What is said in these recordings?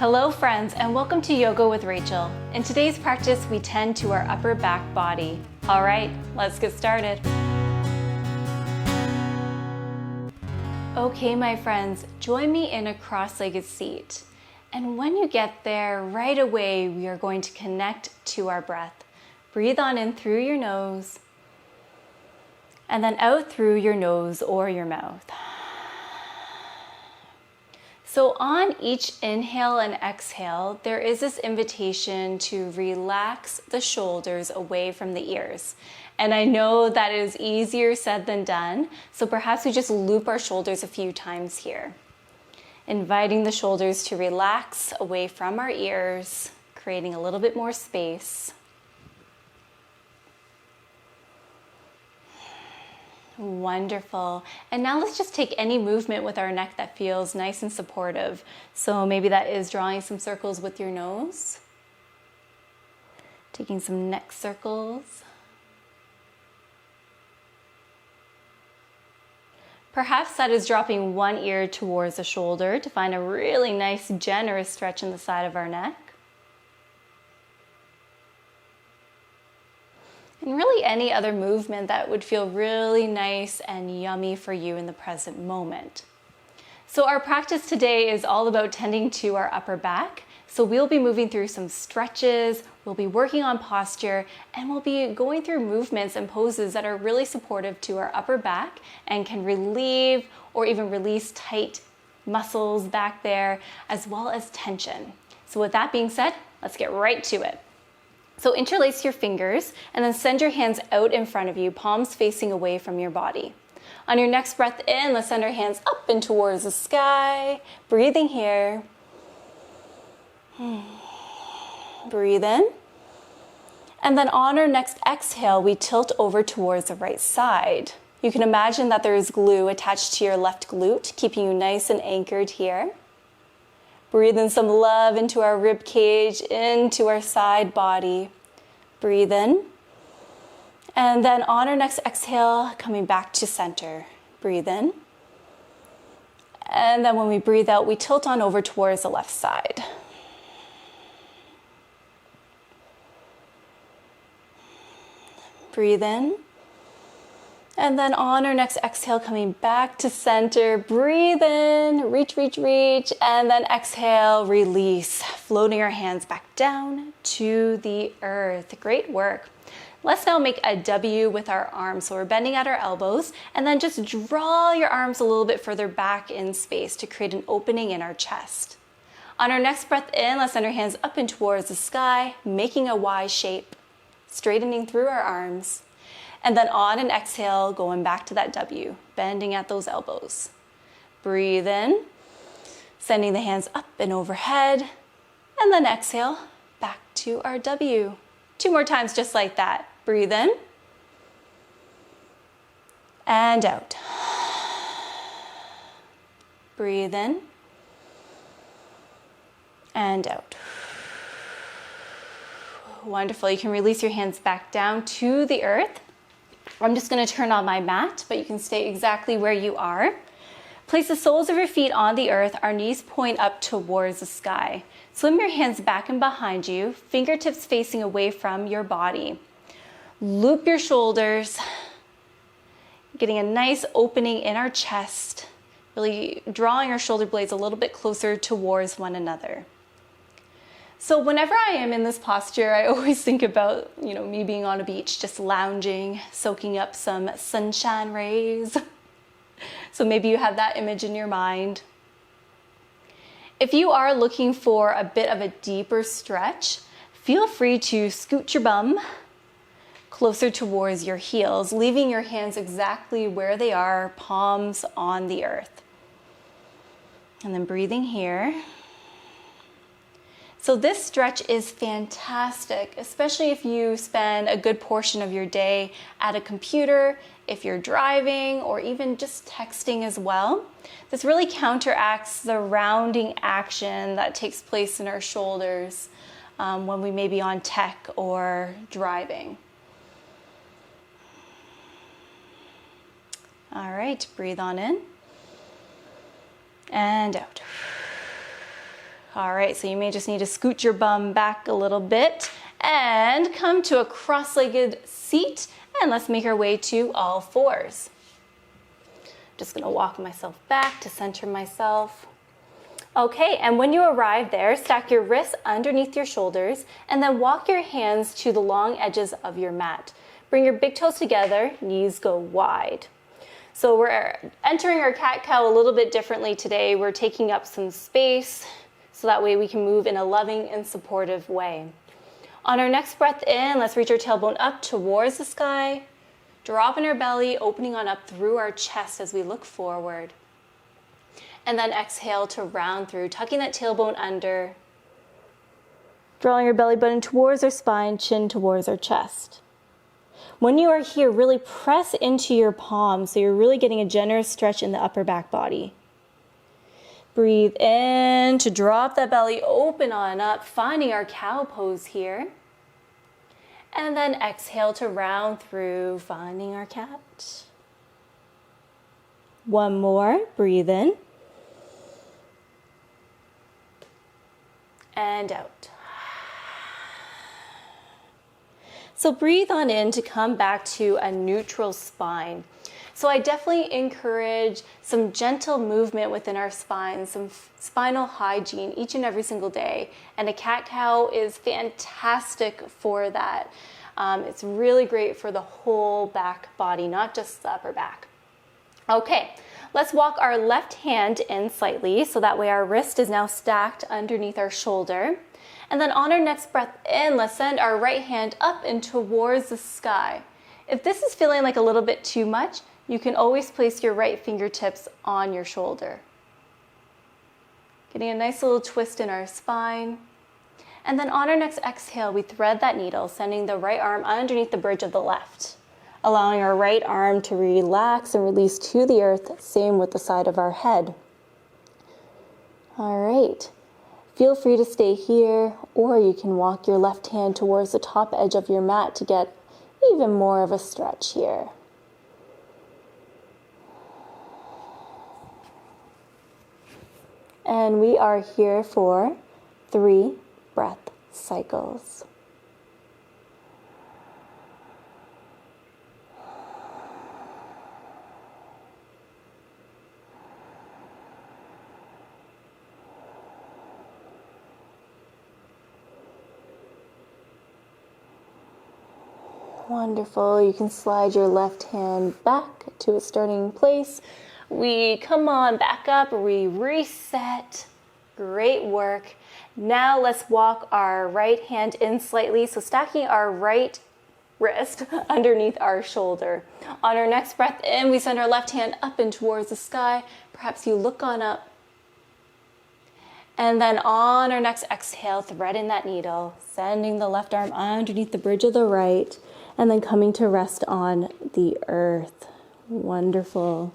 Hello friends, and welcome to Yoga with Rachel. In today's practice, we tend to our upper back body. All right, let's get started. Okay, my friends, join me in a cross-legged seat. And when you get there, right away, we are going to connect to our breath. Breathe on in through your nose, and then out through your nose or your mouth. So on each inhale and exhale, there is this invitation to relax the shoulders away from the ears. And I know that is easier said than done, so perhaps we just loop our shoulders a few times here. Inviting the shoulders to relax away from our ears, creating a little bit more space. Wonderful. And now let's just take any movement with our neck that feels nice and supportive. So maybe that is drawing some circles with your nose. Taking some neck circles. Perhaps that is dropping one ear towards the shoulder to find a really nice, generous stretch in the side of our neck. And really any other movement that would feel really nice and yummy for you in the present moment. So our practice today is all about tending to our upper back. So we'll be moving through some stretches, we'll be working on posture, and we'll be going through movements and poses that are really supportive to our upper back and can relieve or even release tight muscles back there, as well as tension. So with that being said, let's get right to it. So interlace your fingers and then send your hands out in front of you, palms facing away from your body. On your next breath in, let's send our hands up and towards the sky. Breathing here. Breathe in. And then on our next exhale, we tilt over towards the right side. You can imagine that there is glue attached to your left glute, keeping you nice and anchored here. Breathe in some love into our rib cage, into our side body. Breathe in. And then on our next exhale, coming back to center. Breathe in. And then when we breathe out, we tilt on over towards the left side. Breathe in. And then on our next exhale, coming back to center, breathe in, reach, reach, reach, and then exhale, release, floating our hands back down to the earth. Great work. Let's now make a W with our arms. So we're bending at our elbows, and then just draw your arms a little bit further back in space to create an opening in our chest. On our next breath in, let's send our hands up and towards the sky, making a Y shape, straightening through our arms. And then on an exhale, going back to that W, bending at those elbows. Breathe in, sending the hands up and overhead, and then exhale, back to our W. 2 more times just like that. Breathe in, and out. Breathe in, and out. Wonderful. You can release your hands back down to the earth. I'm just going to turn on my mat, but you can stay exactly where you are. Place the soles of your feet on the earth. Our knees point up towards the sky. Swim your hands back and behind you, fingertips facing away from your body. Loop your shoulders, getting a nice opening in our chest, really drawing our shoulder blades a little bit closer towards one another. So whenever I am in this posture, I always think about, me being on a beach, just lounging, soaking up some sunshine rays. So maybe you have that image in your mind. If you are looking for a bit of a deeper stretch, feel free to scoot your bum closer towards your heels, leaving your hands exactly where they are, palms on the earth. And then breathing here. So this stretch is fantastic, especially if you spend a good portion of your day at a computer, if you're driving, or even just texting as well. This really counteracts the rounding action that takes place in our shoulders when we may be on tech or driving. All right, breathe on in and out. All right, so you may just need to scoot your bum back a little bit and come to a cross-legged seat, and let's make our way to all fours. Just gonna walk myself back to center myself. Okay, and when you arrive there, stack your wrists underneath your shoulders and then walk your hands to the long edges of your mat. Bring your big toes together, knees go wide. So we're entering our cat-cow a little bit differently today. We're taking up some space so that way we can move in a loving and supportive way. On our next breath in, let's reach our tailbone up towards the sky. Drop in our belly, opening on up through our chest as we look forward. And then exhale to round through, tucking that tailbone under. Drawing your belly button towards our spine, chin towards our chest. When you are here, really press into your palms so you're really getting a generous stretch in the upper back body. Breathe in to drop that belly open on up, finding our cow pose here. And then exhale to round through, finding our cat. One more, breathe in. And out. So breathe on in to come back to a neutral spine. So I definitely encourage some gentle movement within our spine, some spinal hygiene each and every single day. And a cat-cow is fantastic for that. It's really great for the whole back body, not just the upper back. Okay, let's walk our left hand in slightly so that way our wrist is now stacked underneath our shoulder. And then on our next breath in, let's send our right hand up and towards the sky. If this is feeling like a little bit too much, you can always place your right fingertips on your shoulder. Getting a nice little twist in our spine. And then on our next exhale, we thread that needle, sending the right arm underneath the bridge of the left, allowing our right arm to relax and release to the earth, same with the side of our head. All right. Feel free to stay here, or you can walk your left hand towards the top edge of your mat to get even more of a stretch here. And we are here for 3 breath cycles. Wonderful. You can slide your left hand back to its starting place. We come on back up, we reset. Great work. Now let's walk our right hand in slightly, so stacking our right wrist underneath our shoulder. On our next breath in, we send our left hand up and towards the sky. Perhaps you look on up. And then on our next exhale, thread in that needle, sending the left arm underneath the bridge of the right, and then coming to rest on the earth. Wonderful.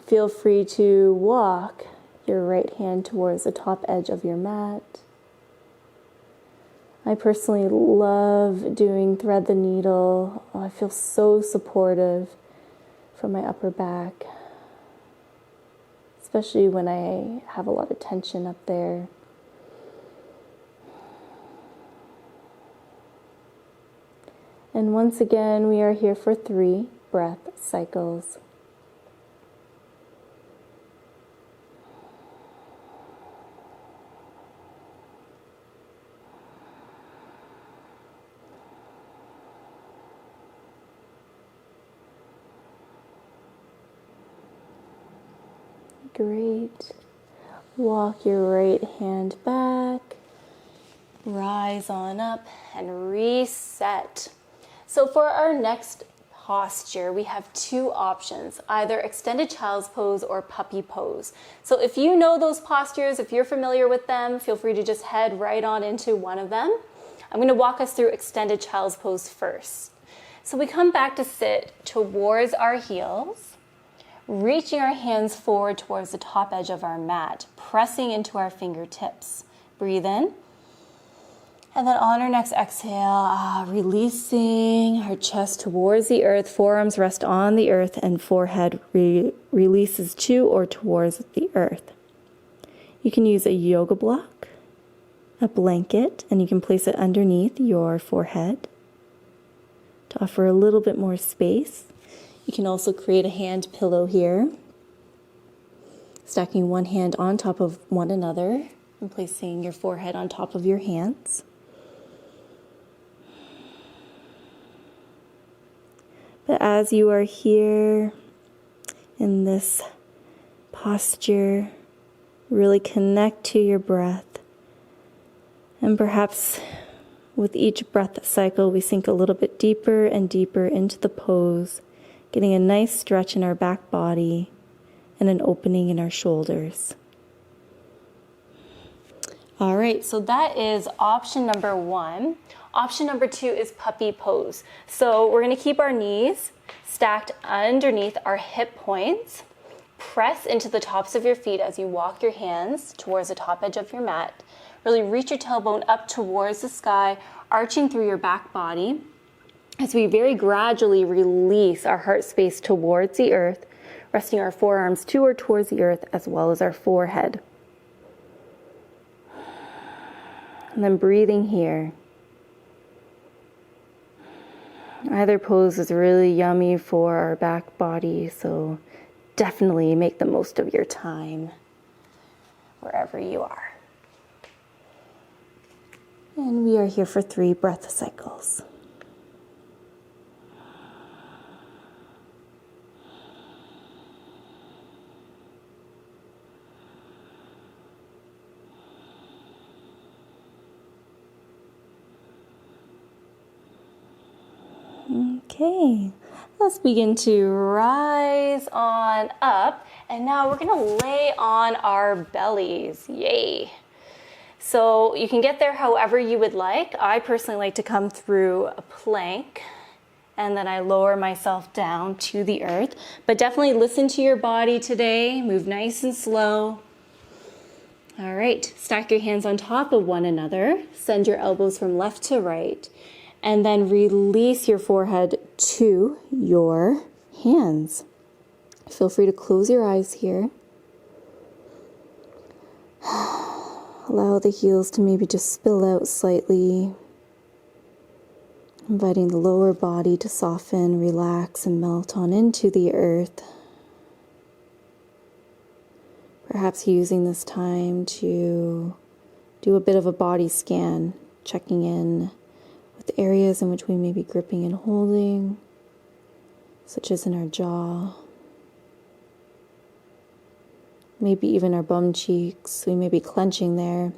Feel free to walk your right hand towards the top edge of your mat. I personally love doing thread the needle. Oh, I feel so supportive from my upper back, especially when I have a lot of tension up there. And once again, we are here for 3 breath cycles. Great. Walk your right hand back, rise on up, and reset. So for our next posture, we have 2 options, either extended child's pose or puppy pose. So if you know those postures, if you're familiar with them, feel free to just head right on into one of them. I'm going to walk us through extended child's pose first. So we come back to sit towards our heels, reaching our hands forward towards the top edge of our mat, pressing into our fingertips. Breathe in. And then on our next exhale, releasing our chest towards the earth, forearms rest on the earth, and forehead releases to or towards the earth. You can use a yoga block, a blanket, and you can place it underneath your forehead to offer a little bit more space. You can also create a hand pillow here, stacking one hand on top of one another and placing your forehead on top of your hands. But as you are here in this posture, really connect to your breath. And perhaps with each breath cycle, we sink a little bit deeper and deeper into the pose, getting a nice stretch in our back body and an opening in our shoulders. All right, so that is option number 1. Option number 2 is puppy pose. So we're going to keep our knees stacked underneath our hip points. Press into the tops of your feet as you walk your hands towards the top edge of your mat. Really reach your tailbone up towards the sky, arching through your back body as we very gradually release our heart space towards the earth, resting our forearms to or towards the earth as well as our forehead. And then breathing here. Either pose is really yummy for our back body, so definitely make the most of your time wherever you are. And we are here for 3 breath cycles. Okay, let's begin to rise on up. And now we're gonna lay on our bellies. Yay. So you can get there however you would like. I personally like to come through a plank and then I lower myself down to the earth. But definitely listen to your body today. Move nice and slow. All right, stack your hands on top of one another. Send your elbows from left to right. And then release your forehead to your hands. Feel free to close your eyes here. Allow the heels to maybe just spill out slightly. Inviting the lower body to soften, relax, and melt on into the earth. Perhaps using this time to do a bit of a body scan, checking in with areas in which we may be gripping and holding, such as in our jaw, maybe even our bum cheeks. We may be clenching there.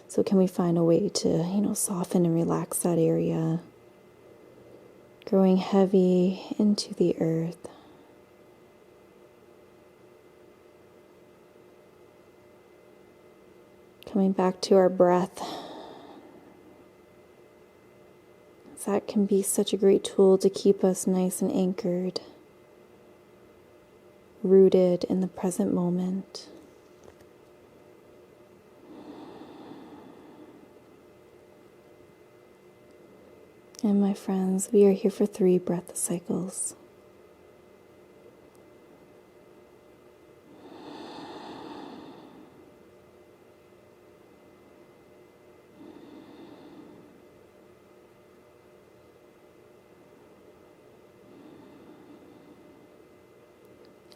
So can we find a way to, soften and relax that area? Growing heavy into the earth. Coming back to our breath. That can be such a great tool to keep us nice and anchored, rooted in the present moment. And my friends, we are here for 3 breath cycles.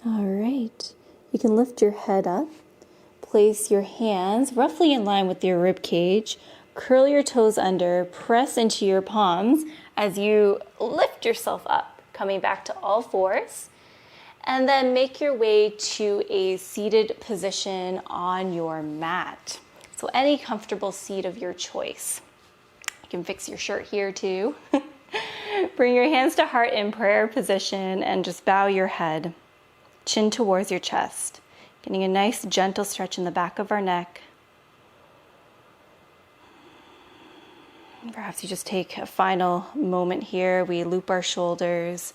All right, you can lift your head up, place your hands roughly in line with your rib cage, curl your toes under, press into your palms as you lift yourself up, coming back to all fours, and then make your way to a seated position on your mat. So any comfortable seat of your choice. You can fix your shirt here too. Bring your hands to heart in prayer position and just bow your head. Chin towards your chest, getting a nice gentle stretch in the back of our neck. Perhaps you just take a final moment here. We loop our shoulders,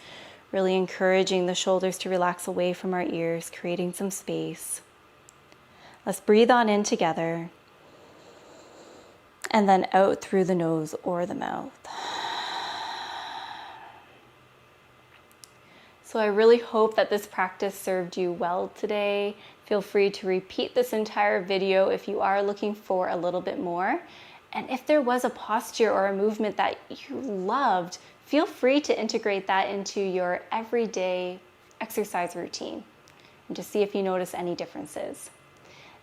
really encouraging the shoulders to relax away from our ears, creating some space. Let's breathe on in together and then out through the nose or the mouth. So I really hope that this practice served you well today. Feel free to repeat this entire video if you are looking for a little bit more. And if there was a posture or a movement that you loved, feel free to integrate that into your everyday exercise routine and just see if you notice any differences.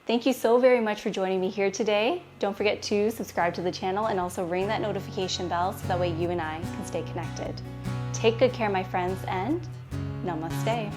Thank you so very much for joining me here today. Don't forget to subscribe to the channel and also ring that notification bell so that way you and I can stay connected. Take good care, my friends, and namaste.